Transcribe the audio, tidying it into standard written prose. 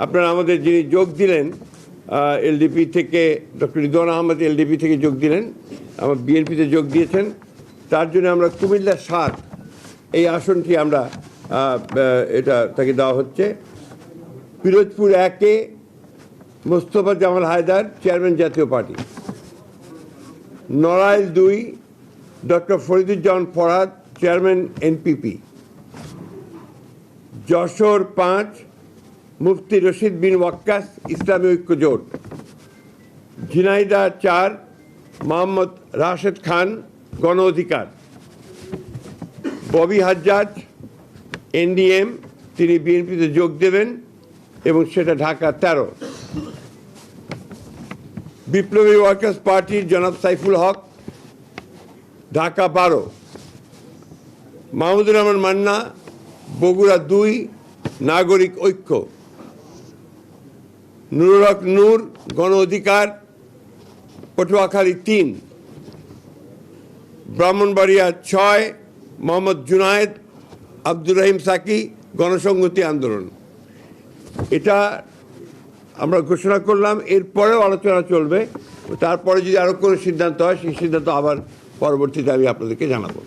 আপনারা আমাদের যিনি যোগ দিলেন এলডিপি থেকে, ডক্টর রিদওয়ান আহমেদ এলডিপি থেকে যোগ দিলেন, আমার বিএনপিতে যোগ দিয়েছেন, তার জন্য আমরা কুমিল্লা ৭ এই আসনটি আমরা এটা তাকে দেওয়া হচ্ছে। পিরোজপুর ১-এ মোস্তফা জামাল হায়দার, চেয়ারম্যান জাতীয় party. Narail ২ doctor Fariduzzaman Farhad, chairman NPP. Jessore ৫ মুফতি রশিদ বিন ওয়াক্কাস, ইসলামী ঐক্য জোট। ঝিনাইদহ ৪ মোহাম্মদ রাশেদ খান, গণ অধিকার। ববি হাজ্জাজ এনডিএম, তিনি বিএনপিতে যোগ দেবেন এবং সেটা ঢাকা ১৩। বিপ্লবী ওয়ার্কার্স পার্টির জনাব সাইফুল হক, ঢাকা ১২। মাহমুদুর রহমান মান্না, বগুড়া ২ নাগরিক ঐক্য। নুরুল হক নূর, গণ অধিকার, পটুয়াখালী ৩। ব্রাহ্মণবাড়িয়া ৬ মোহাম্মদ জুনায়েদ আব্দুর রহিম সাকি, গণসংহতি আন্দোলন। এটা আমরা ঘোষণা করলাম, এরপরেও আলোচনা চলবে। তারপরে যদি আরও কোনো সিদ্ধান্ত হয় সেই সিদ্ধান্ত আবার পরবর্তীতে আমি আপনাদেরকে জানাবো।